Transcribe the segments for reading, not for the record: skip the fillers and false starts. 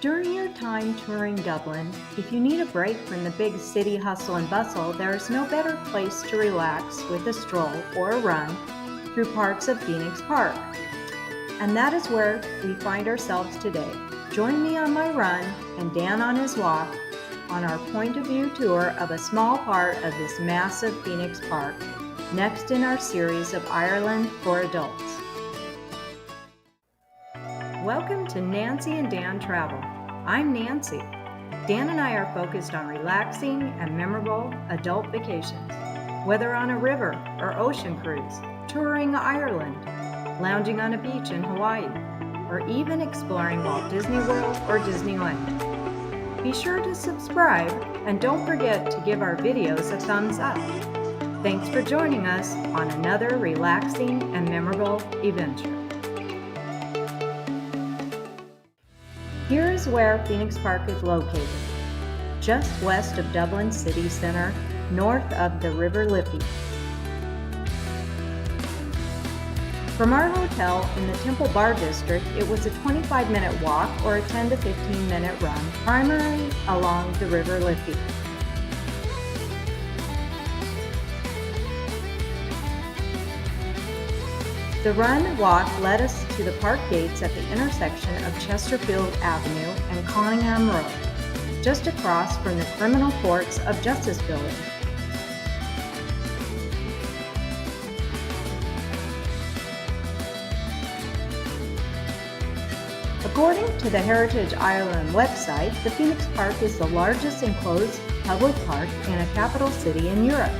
During your time touring Dublin, if you need a break from the big city hustle and bustle, there is no better place to relax with a stroll or a run through parts of Phoenix Park. And that is where we find ourselves today. Join me on my run and Dan on his walk on our point of view tour of a small part of this massive Phoenix Park, next in our series of Ireland for adults. Welcome to Nancy and Dan Travel. I'm Nancy. Dan and I are focused on relaxing and memorable adult vacations, whether on a river or ocean cruise, touring Ireland, lounging on a beach in Hawaii, or even exploring Walt Disney World or Disneyland. Be sure to subscribe and don't forget to give our videos a thumbs up. Thanks for joining us on another relaxing and memorable adventure. Here is where Phoenix Park is located, just west of Dublin city centre, north of the River Liffey. From our hotel in the Temple Bar District, it was a 25-minute walk or a 10 to 15-minute run, primarily along the River Liffey. The run and walk led us to the park gates at the intersection of Chesterfield Avenue and Conningham Road, just across from the Criminal Courts of Justice Building. According to the Heritage Ireland website, the Phoenix Park is the largest enclosed public park in a capital city in Europe.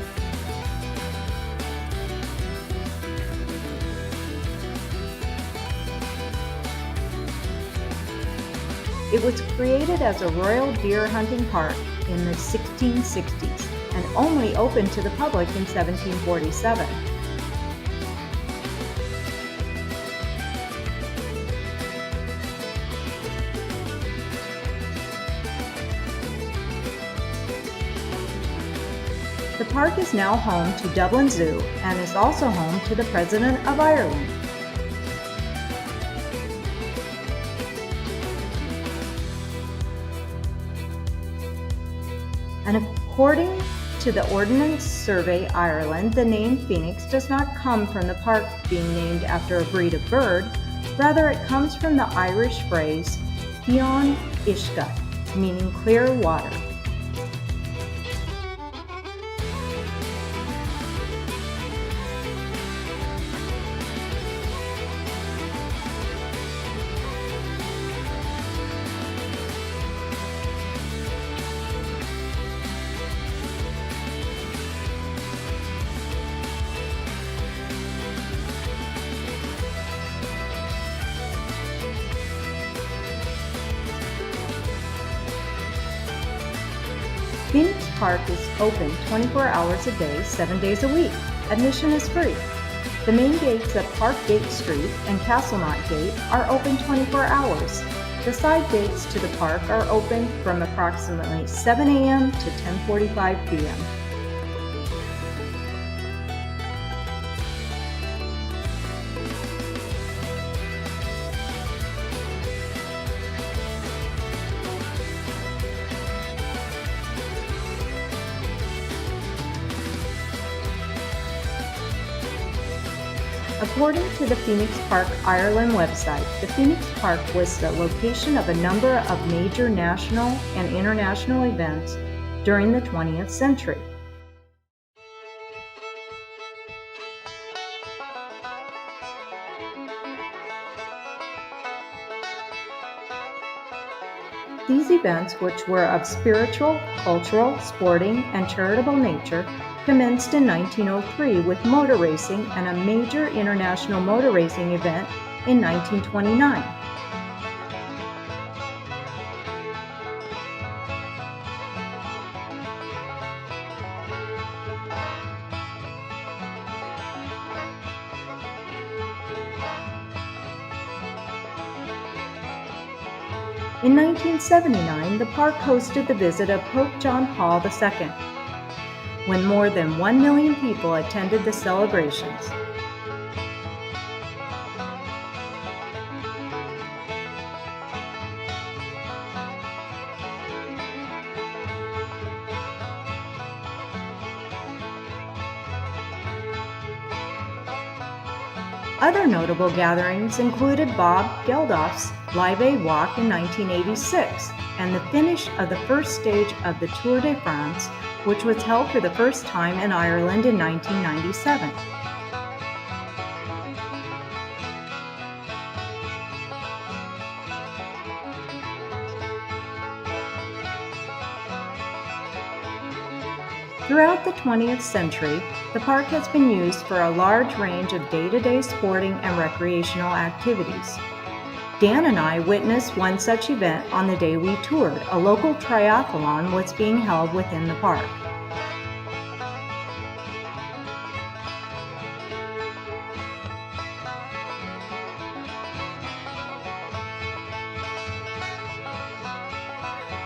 It was created as a royal deer hunting park in the 1660s and only opened to the public in 1747. The park is now home to Dublin Zoo and is also home to the President of Ireland. And according to the Ordnance Survey Ireland, the name Phoenix does not come from the park being named after a breed of bird. Rather, it comes from the Irish phrase Fionn Uisce, meaning clear water. Phoenix Park is open 24 hours a day, 7 days a week. Admission is free. The main gates at Park Gate Street and Castle Knot Gate are open 24 hours. The side gates to the park are open from approximately 7 a.m. to 10:45 p.m. According to the Phoenix Park Ireland website, the Phoenix Park was the location of a number of major national and international events during the 20th century. These events, which were of spiritual, cultural, sporting, and charitable nature, commenced in 1903 with motor racing and a major international motor racing event in 1929. In 1979, the park hosted the visit of Pope John Paul II, when more than 1 million people attended the celebrations. Other notable gatherings included Bob Geldof's Live Aid Walk in 1986 and the finish of the first stage of the Tour de France, which was held for the first time in Ireland in 1997. Throughout the 20th century, the park has been used for a large range of day-to-day sporting and recreational activities. Dan and I witnessed one such event on the day we toured. A local triathlon was being held within the park.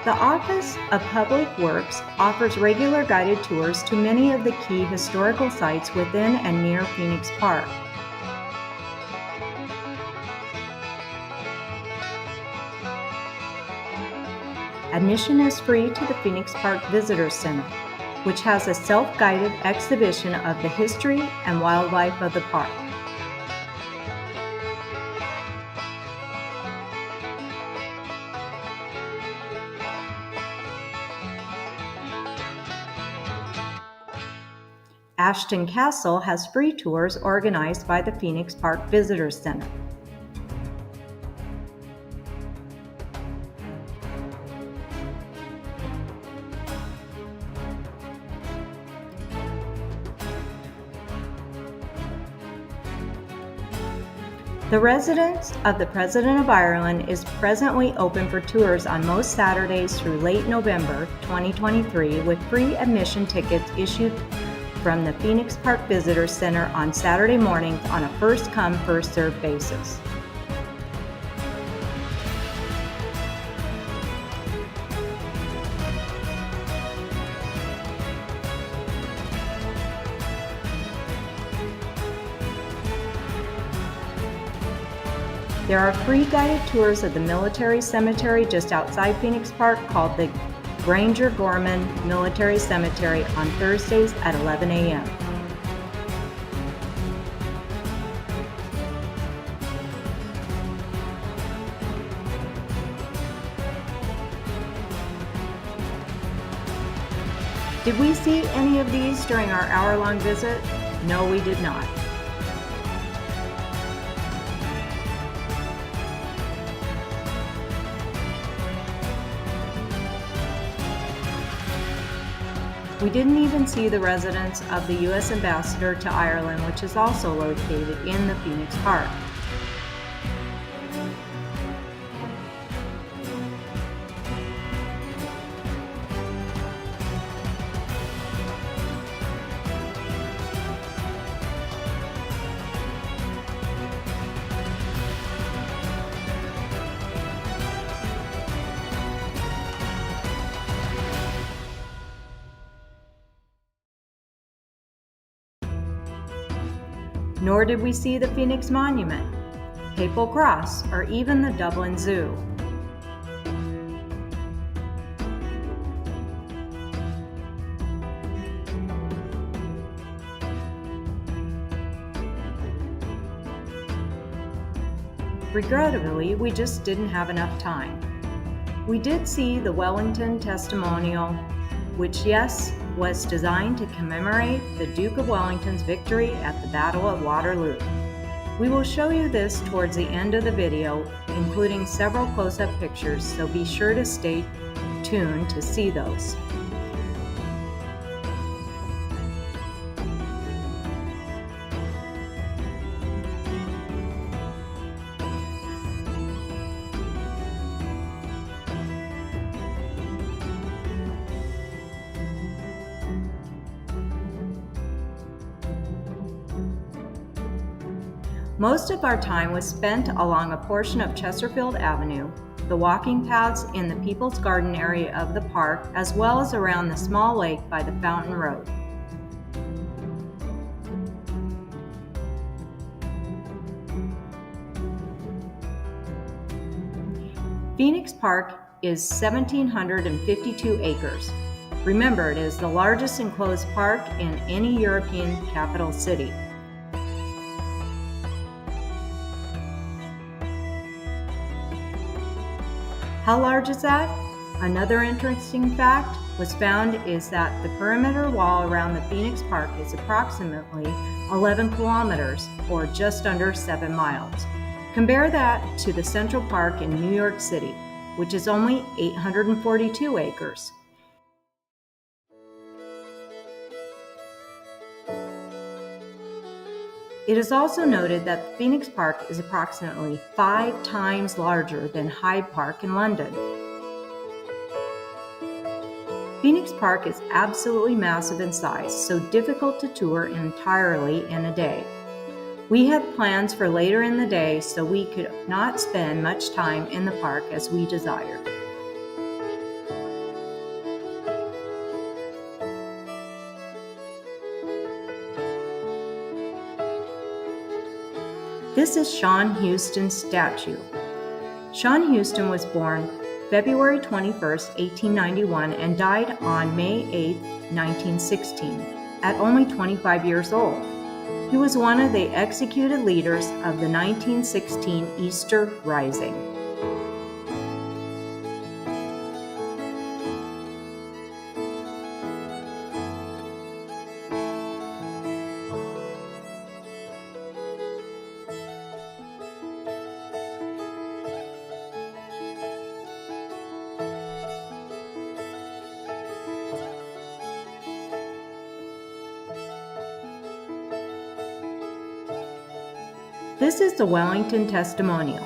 The Office of Public Works offers regular guided tours to many of the key historical sites within and near Phoenix Park. Admission is free to the Phoenix Park Visitor Center, which has a self-guided exhibition of the history and wildlife of the park. Ashton Castle has free tours organized by the Phoenix Park Visitor Center. The residence of the President of Ireland is presently open for tours on most Saturdays through late November 2023, with free admission tickets issued from the Phoenix Park Visitor Center on Saturday mornings on a first-come, first-served basis. There are free guided tours of the military cemetery just outside Phoenix Park called the Granger Gorman Military Cemetery on Thursdays at 11 a.m. Did we see any of these during our hour-long visit? No, we did not. We didn't even see the residence of the U.S. Ambassador to Ireland, which is also located in the Phoenix Park. Nor did we see the Phoenix Monument, Papal Cross, or even the Dublin Zoo. Regrettably, we just didn't have enough time. We did see the Wellington Testimonial, which, yes, was designed to commemorate the Duke of Wellington's victory at the Battle of Waterloo. We will show you this towards the end of the video, including several close-up pictures, so be sure to stay tuned to see those. Most of our time was spent along a portion of Chesterfield Avenue, the walking paths in the People's Garden area of the park, as well as around the small lake by the Fountain Road. Phoenix Park is 1,752 acres. Remember, it is the largest enclosed park in any European capital city. How large is that? Another interesting fact was found is that the perimeter wall around the Phoenix Park is approximately 11 kilometers, or just under 7 miles. Compare that to the Central Park in New York City, which is only 842 acres. It is also noted that Phoenix Park is approximately 5 times larger than Hyde Park in London. Phoenix Park is absolutely massive in size, so difficult to tour entirely in a day. We had plans for later in the day, so we could not spend much time in the park as we desired. This is Sean Houston's statue. Sean Houston was born February 21, 1891 and died on May 8, 1916, at only 25 years old. He was one of the executed leaders of the 1916 Easter Rising. This is the Wellington Testimonial.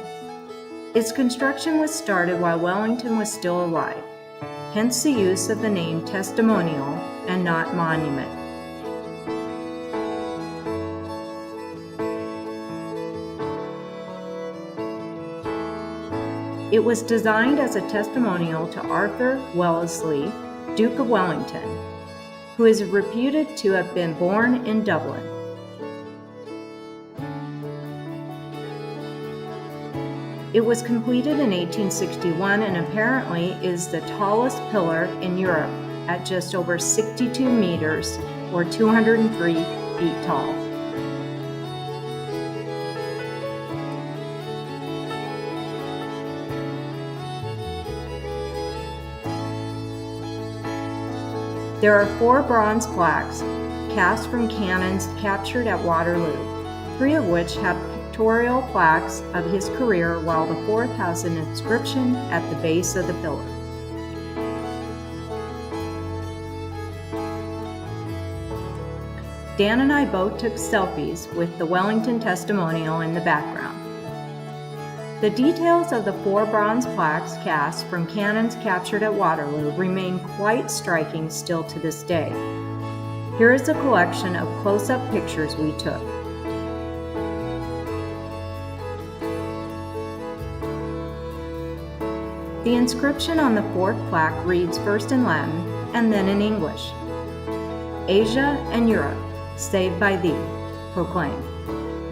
Its construction was started while Wellington was still alive, hence the use of the name testimonial and not monument. It was designed as a testimonial to Arthur Wellesley, Duke of Wellington, who is reputed to have been born in Dublin. It was completed in 1861 and apparently is the tallest pillar in Europe at just over 62 meters or 203 feet tall. There are 4 bronze plaques cast from cannons captured at Waterloo, 3 of which have pictorial plaques of his career, while the 4th has an inscription at the base of the pillar. Dan and I both took selfies with the Wellington Testimonial in the background. The details of the 4 bronze plaques cast from cannons captured at Waterloo remain quite striking still to this day. Here is a collection of close-up pictures we took. The inscription on the 4th plaque reads first in Latin and then in English. Asia and Europe, saved by thee, proclaim.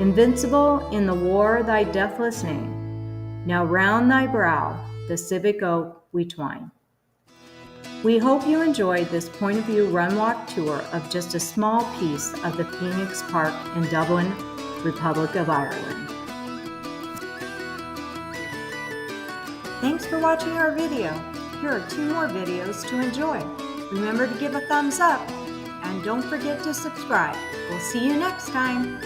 Invincible in the war thy deathless name. Now round thy brow the civic oak we twine. We hope you enjoyed this point of view run walk tour of just a small piece of the Phoenix Park in Dublin, Republic of Ireland. Thanks for watching our video. Here are 2 more videos to enjoy. Remember to give a thumbs up and don't forget to subscribe. We'll see you next time.